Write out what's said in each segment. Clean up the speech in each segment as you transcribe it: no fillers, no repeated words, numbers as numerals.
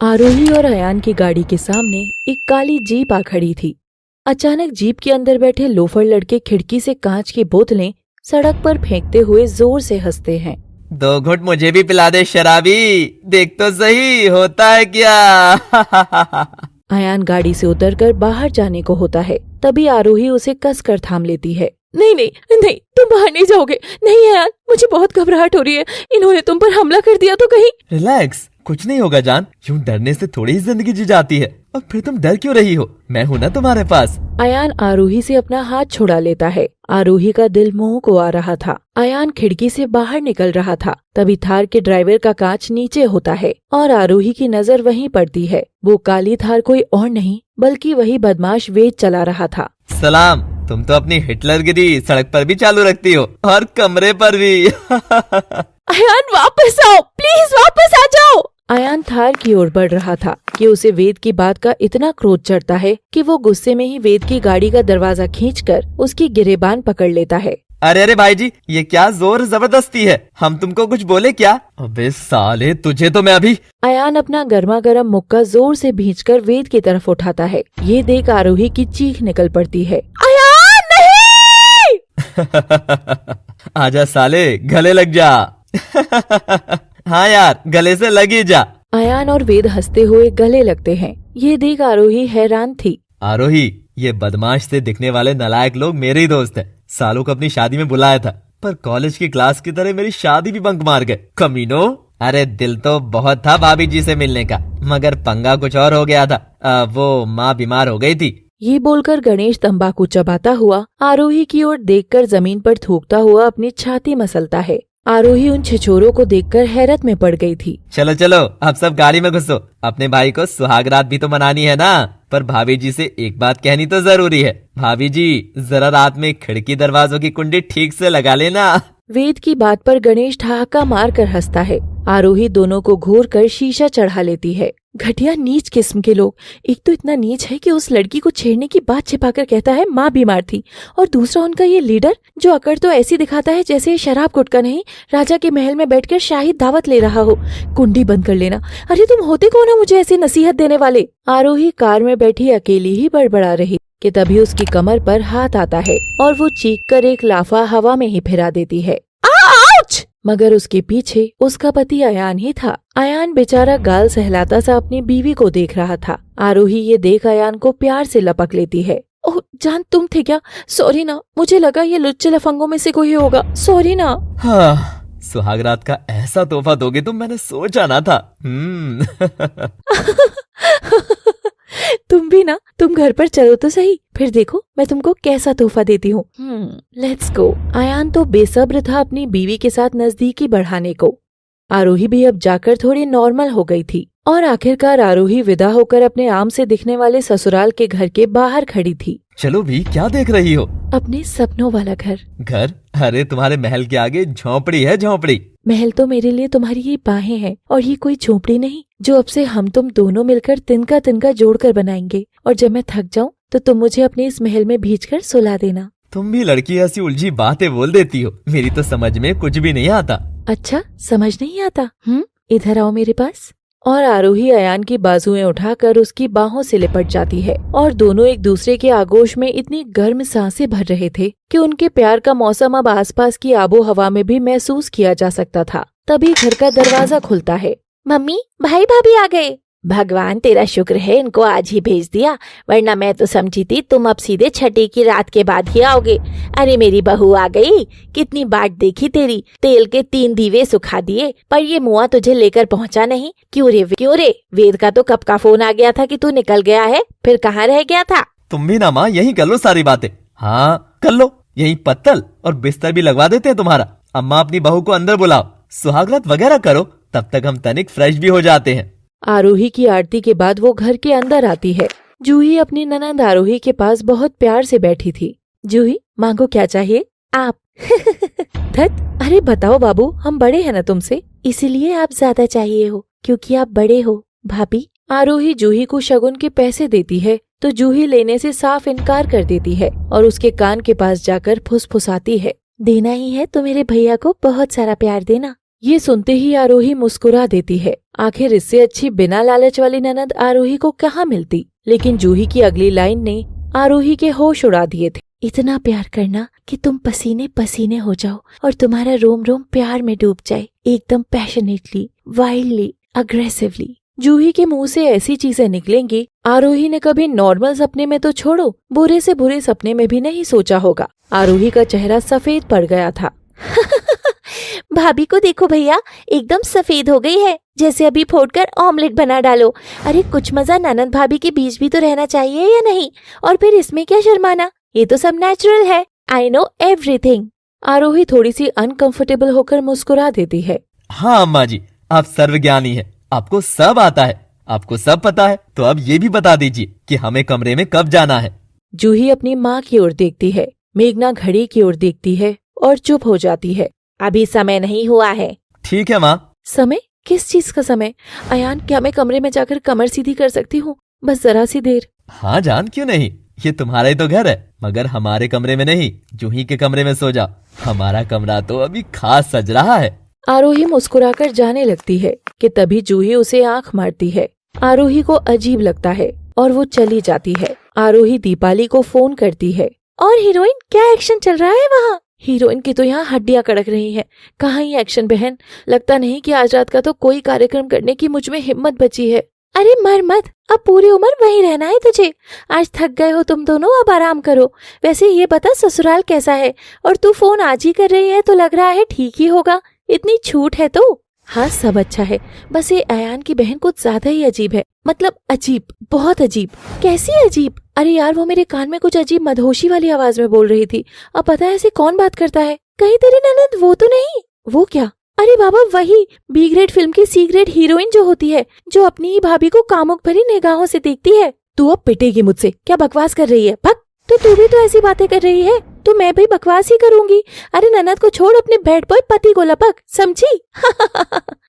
आरोही और अयान की गाड़ी के सामने एक काली जीप आ खड़ी थी। अचानक जीप के अंदर बैठे लोफर लड़के खिड़की से कांच की बोतलें सड़क पर फेंकते हुए जोर से हंसते हैं। 2 घुट मुझे भी पिला दे शराबी, देख तो सही होता है क्या। अयान गाड़ी से उतरकर बाहर जाने को होता है, तभी आरोही उसे कसकर थाम लेती है। नहीं नहीं नहीं, तुम बाहर नहीं जाओगे। नहीं अयान, मुझे बहुत घबराहट हो रही है। इन्होंने तुम पर हमला कर दिया तो कहीं। रिलैक्स, कुछ नहीं होगा जान। यूं डरने से थोड़ी ही जिंदगी जी जाती है। और फिर तुम डर क्यों रही हो, मैं हूँ ना तुम्हारे पास। अयान आरोही से अपना हाथ छुड़ा लेता है। आरोही का दिल मुंह को आ रहा था। अयान खिड़की से बाहर निकल रहा था, तभी थार के ड्राइवर का कांच नीचे होता है और आरोही की नजर वहीं पड़ती है। वो काली थार कोई और नहीं बल्कि वही बदमाश वेद चला रहा था। सलाम, तुम तो अपनी हिटलरगिरी सड़क पर भी चालू रखती हो और कमरे पर भी। अयान वापस आओ, प्लीज वापस आ जाओ। अयान थार की ओर बढ़ रहा था कि उसे वेद की बात का इतना क्रोध चढ़ता है कि वो गुस्से में ही वेद की गाड़ी का दरवाजा खींचकर उसकी गिरेबान पकड़ लेता है। अरे अरे भाई जी, ये क्या जोर जबरदस्ती है, हम तुमको कुछ बोले क्या? अबे साले, तुझे तो मैं अभी। अयान अपना गर्मा गर्म मुक्का जोर से भींचकर वेद की तरफ उठाता है। ये देख आरोही की चीख निकल पड़ती है। अयान नहीं! आजा साले, गले लग जा। हाँ यार, गले से लगी जा। अयान और वेद हंसते हुए गले लगते हैं। ये देख आरोही हैरान थी। आरोही, ये बदमाश से दिखने वाले नालायक लोग मेरे ही दोस्त हैं। सालों को अपनी शादी में बुलाया था, पर कॉलेज की क्लास की तरह मेरी शादी भी बंक मार गए। कमीनो। अरे दिल तो बहुत था भाभी जी से मिलने का, मगर पंगा कुछ और हो गया था। वो माँ बीमार हो गई थी। ये बोलकर गणेश तंबाकू चबाता हुआ आरोही की ओर देखकर जमीन पर थूकता हुआ अपनी छाती मसलता है। आरोही उन छिछोरों को देखकर हैरत में पड़ गई थी। चलो चलो, अब सब गाड़ी में घुसो। अपने भाई को सुहागरात भी तो मनानी है ना। पर भाभी जी से एक बात कहनी तो जरूरी है। भाभी जी, जरा रात में खिड़की दरवाजों की कुंडी ठीक से लगा लेना। वेद की बात पर गणेश ठहाका मार कर हंसता है। आरोही दोनों को घूर कर शीशा चढ़ा लेती है। घटिया नीच किस्म के लोग। एक तो इतना नीच है कि उस लड़की को छेड़ने की बात छिपाकर कहता है माँ बीमार थी, और दूसरा उनका ये लीडर जो अकड़ तो ऐसी दिखाता है जैसे शराब गुटका नहीं, राजा के महल में बैठकर शाही दावत ले रहा हो। कुंडी बंद कर लेना। अरे तुम होते कौन हो मुझे ऐसी नसीहत देने वाले? आरोही कार में बैठी अकेली ही बड़बड़ा रही कि तभी उसकी कमर पर हाथ आता है और वो चीख कर एक लाफा हवा में ही फिरा देती है। आउच! मगर उसके पीछे उसका पति अयान ही था। अयान बेचारा गाल सहलाता सा अपनी बीवी को देख रहा था। आरोही ये देख अयान को प्यार से लपक लेती है। ओह जान, तुम थे क्या? सॉरी ना, मुझे लगा ये लुच्चे लफंगों में से कोई होगा। सॉरी ना। हाँ, सुहागरात का ऐसा तोहफा दोगे तुम, मैंने सोचा ना था। तुम भी ना, तुम घर पर चलो तो सही, फिर देखो मैं तुमको कैसा तोहफा देती हूँ। Let's go. अयान तो बेसब्र था अपनी बीवी के साथ नजदीकी बढ़ाने को। आरोही भी अब जाकर थोड़ी नॉर्मल हो गई थी और आखिरकार आरोही विदा होकर अपने आम से दिखने वाले ससुराल के घर के बाहर खड़ी थी। चलो भी, क्या देख रही हो? अपने सपनों वाला घर। घर? अरे तुम्हारे महल के आगे झोंपड़ी है, झोंपड़ी। महल तो मेरे लिए तुम्हारी ये बाहें हैं, और ये कोई झोंपड़ी नहीं जो अब से हम तुम दोनों मिलकर तिनका तिनका जोड़कर बनाएंगे। और जब मैं थक जाऊं तो तुम मुझे अपने इस महल में भींचकर सुला देना। तुम भी लड़की ऐसी उलझी बातें बोल देती हो, मेरी तो समझ में कुछ भी नहीं आता। अच्छा, समझ नहीं आता? इधर आओ मेरे पास। और आरोही अयान की बाजुएं उठाकर उसकी बाहों से लिपट जाती है और दोनों एक दूसरे के आगोश में इतनी गर्म सांसें भर रहे थे कि उनके प्यार का मौसम अब आसपास की आबो हवा में भी महसूस किया जा सकता था। तभी घर का दरवाजा खुलता है। मम्मी, भाई भाभी आ गए। भगवान तेरा शुक्र है इनको आज ही भेज दिया, वरना मैं तो समझी थी तुम अब सीधे छठी की रात के बाद ही आओगे। अरे मेरी बहू आ गई, कितनी बाट देखी तेरी, तेल के 3 दीवे सुखा दिए, पर ये मुआ तुझे लेकर पहुंचा नहीं। क्यों रे? वेद का तो कब का फोन आ गया था कि तू निकल गया है, फिर कहाँ रह गया था? तुम भी ना माँ, यही कर लो सारी बातें। हाँ कर लो, यही पत्तल और बिस्तर भी लगवा देते हैं तुम्हारा। अम्मा अपनी बहू को अंदर बुलाओ, सुहागरात वगैरह करो, तब तक हम तनिक फ्रेश भी हो जाते हैं। आरोही की आरती के बाद वो घर के अंदर आती है। जूही अपनी ननंद आरोही के पास बहुत प्यार से बैठी थी। जूही, मांगो क्या चाहिए? आप। धत, अरे बताओ बाबू, हम बड़े हैं ना तुमसे, इसीलिए आप ज्यादा चाहिए हो, क्योंकि आप बड़े हो। भाभी। आरोही जूही को शगुन के पैसे देती है तो जूही लेने से साफ इनकार कर देती है और उसके कान के पास जाकर फुसफुसाती है। देना ही है तो मेरे भैया को बहुत सारा प्यार देना। ये सुनते ही आरोही मुस्कुरा देती है। आखिर इससे अच्छी बिना लालच वाली ननद आरोही को कहाँ मिलती। लेकिन जूही की अगली लाइन ने आरोही के होश उड़ा दिए थे। इतना प्यार करना कि तुम पसीने पसीने हो जाओ और तुम्हारा रोम रोम प्यार में डूब जाए, एकदम पैशनेटली, वाइल्डली, अग्रेसिवली। जूही के मुंह से ऐसी चीजें निकलेंगी, आरोही ने कभी नॉर्मल सपने में तो छोड़ो, बुरे से बुरे सपने में भी नहीं सोचा होगा। आरोही का चेहरा सफेद पड़ गया था। भाभी को देखो भैया, एकदम सफेद हो गई है, जैसे अभी फोड़कर ऑमलेट बना डालो। अरे कुछ मजा ननद भाभी के बीच भी तो रहना चाहिए या नहीं? और फिर इसमें क्या शर्माना, ये तो सब नेचुरल है। I know everything. आरोही थोड़ी सी अनकंफर्टेबल होकर मुस्कुरा देती है। हाँ अम्मा जी, आप सर्वज्ञानी है, आपको सब आता है, आपको सब पता है। तो अब ये भी बता दीजिए कि हमें कमरे में कब जाना है। जूही अपनी माँ की ओर देखती है। मेघना घड़ी की ओर देखती है और चुप हो जाती है। अभी समय नहीं हुआ है। ठीक है माँ। समय? किस चीज का समय? अयान, क्या मैं कमरे में जाकर कमर सीधी कर सकती हूँ? बस जरा सी देर। हाँ जान, क्यों नहीं, ये तुम्हारा ही तो घर है, मगर हमारे कमरे में नहीं, जूही के कमरे में सो जा। हमारा कमरा तो अभी खास सज रहा है। आरोही मुस्कुराकर जाने लगती है कि तभी जूही उसे आंख मारती है। आरोही को अजीब लगता है और वो चली जाती है। आरोही दीपाली को फोन करती है। और हीरोइन, क्या एक्शन चल रहा है वहाँ? हीरोइन की तो यहाँ हड्डियाँ कड़क रही हैं। कहाँ ही एक्शन बहन, लगता नहीं कि आज रात का तो कोई कार्यक्रम करने की मुझ में हिम्मत बची है। अरे मर मत, अब पूरी उम्र वहीं रहना है तुझे। आज थक गए हो तुम दोनों, अब आराम करो। वैसे ये बता ससुराल कैसा है? और तू फोन आज ही कर रही है तो लग रहा है ठीक ही होगा, इतनी छूट है तो। हाँ सब अच्छा है, बस ये अयान की बहन कुछ ज्यादा ही अजीब है। मतलब अजीब, बहुत अजीब। कैसी अजीब? अरे यार, वो मेरे कान में कुछ अजीब मदहोशी वाली आवाज में बोल रही थी। अब पता है ऐसे कौन बात करता है? कहीं तेरी ननद वो तो नहीं? वो क्या? अरे बाबा, वही बी ग्रेड फिल्म की सी ग्रेड हीरोइन जो होती है, जो अपनी ही भाभी को कामुक भरी निगाहों से देखती है। तू अब पिटेगी मुझसे। क्या बकवास कर रही है? भग। तो तू भी तो ऐसी बातें कर रही है, तो मैं भी बकवास ही करूंगी। अरे ननद को छोड़, अपने बैड बॉय पति को लपक, समझी?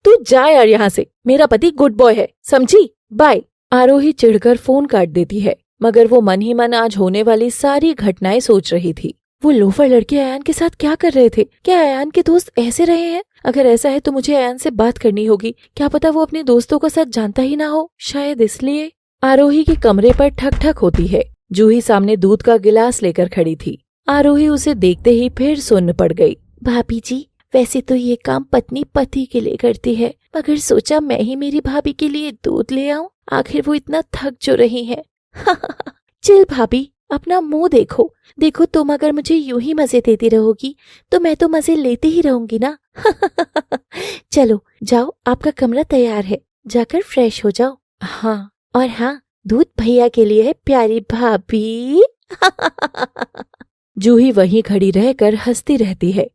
तू जा यार यहाँ से, मेरा पति गुड बॉय है, समझी? बाय। आरोही चिढ़कर फोन काट देती है, मगर वो मन ही मन आज होने वाली सारी घटनाएं सोच रही थी। वो लोफर लड़के अयान के साथ क्या कर रहे थे? क्या अयान के दोस्त ऐसे रहे हैं? अगर ऐसा है तो मुझे अयान से बात करनी होगी। क्या पता वो अपने दोस्तों का सच जानता ही ना हो, शायद इसलिए। आरोही के कमरे पर ठक ठक होती है। जूही सामने दूध का गिलास लेकर खड़ी थी। आरोही उसे देखते ही फिर सुन्न पड़ गई। भाभी जी, वैसे तो ये काम पत्नी पति के लिए करती है, मगर सोचा मैं ही मेरी भाभी के लिए दूध ले आऊं। आखिर वो इतना थक जो रही है। चिल भाभी, अपना मुंह देखो। देखो, तुम अगर मुझे यूं ही मजे देती रहोगी तो मैं तो मजे लेती ही रहूंगी ना। चलो जाओ, आपका कमरा तैयार है, जाकर फ्रेश हो जाओ। हाँ, और हाँ, दूध भैया के लिए है, प्यारी भाभी। जूही वहीं खड़ी रहकर हंसती रहती है,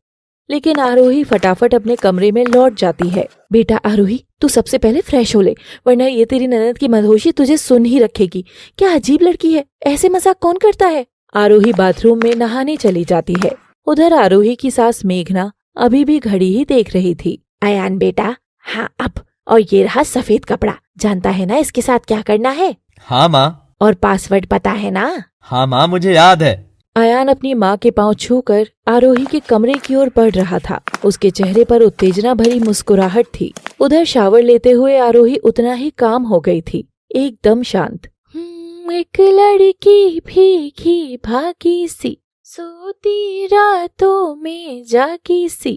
लेकिन आरोही फटाफट अपने कमरे में लौट जाती है। बेटा आरोही, तू सबसे पहले फ्रेश हो ले, वरना ये तेरी ननद की मदहोशी तुझे सुन ही रखेगी। क्या अजीब लड़की है, ऐसे मजाक कौन करता है? आरोही बाथरूम में नहाने चली जाती है। उधर आरोही की सास मेघना अभी भी घड़ी ही देख रही थी। अयान बेटा, हाँ अब, और ये रहा सफेद कपड़ा, जानता है ना इसके साथ क्या करना है? हाँ माँ। और पासवर्ड पता है ना? हाँ माँ, मुझे याद है। अयान अपनी माँ के पांव छूकर आरोही के कमरे की ओर बढ़ रहा था। उसके चेहरे पर उत्तेजना भरी मुस्कुराहट थी। उधर शावर लेते हुए आरोही उतना ही काम हो गई थी, एकदम शांत। एक लड़की भीगी भागी सी, सोती रातों में जागी सी।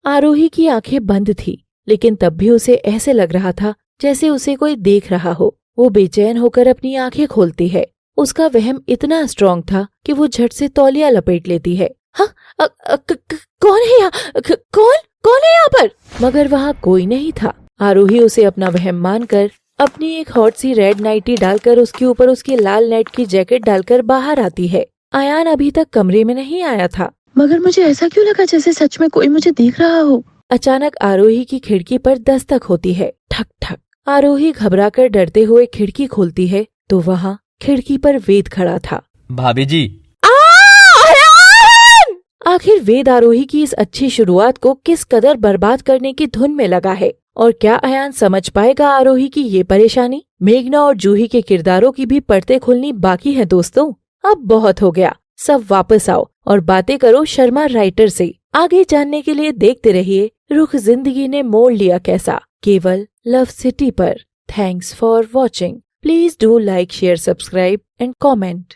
आरोही की आंखें बंद थी, लेकिन तब भी उसे ऐसे लग रहा था जैसे उसे कोई देख रहा हो। वो बेचैन होकर अपनी आंखें खोलती है। उसका वहम इतना स्ट्रॉन्ग था कि वो झट से तौलिया लपेट लेती है। हाँ, कौन है यहाँ? कौन है यहाँ पर? मगर वहाँ कोई नहीं था। आरोही उसे अपना वहम मानकर अपनी एक हॉट सी रेड नाइटी डालकर उसके ऊपर उसकी लाल नेट की जैकेट डालकर बाहर आती है। अयान अभी तक कमरे में नहीं आया था, मगर मुझे ऐसा क्यों लगा जैसे सच में कोई मुझे देख रहा हो। अचानक आरोही की खिड़की पर दस्तक होती है। ठक ठक। आरोही घबराकर डरते हुए खिड़की खोलती है तो वहाँ खिड़की पर वेद खड़ा था। भाभी जी। आखिर वेद आरोही की इस अच्छी शुरुआत को किस कदर बर्बाद करने की धुन में लगा है, और क्या अयान समझ पाएगा आरोही की ये परेशानी? मेघना और जूही के किरदारों की भी परतें खुलनी बाकी है दोस्तों। अब बहुत हो गया, सब वापस आओ और बातें करो शर्मा राइटर से। आगे जानने के लिए देखते रहिए रुख जिंदगी ने मोड़ लिया कैसा, केवल लव सिटी पर। Thanks for watching. Please do like, share, subscribe and comment.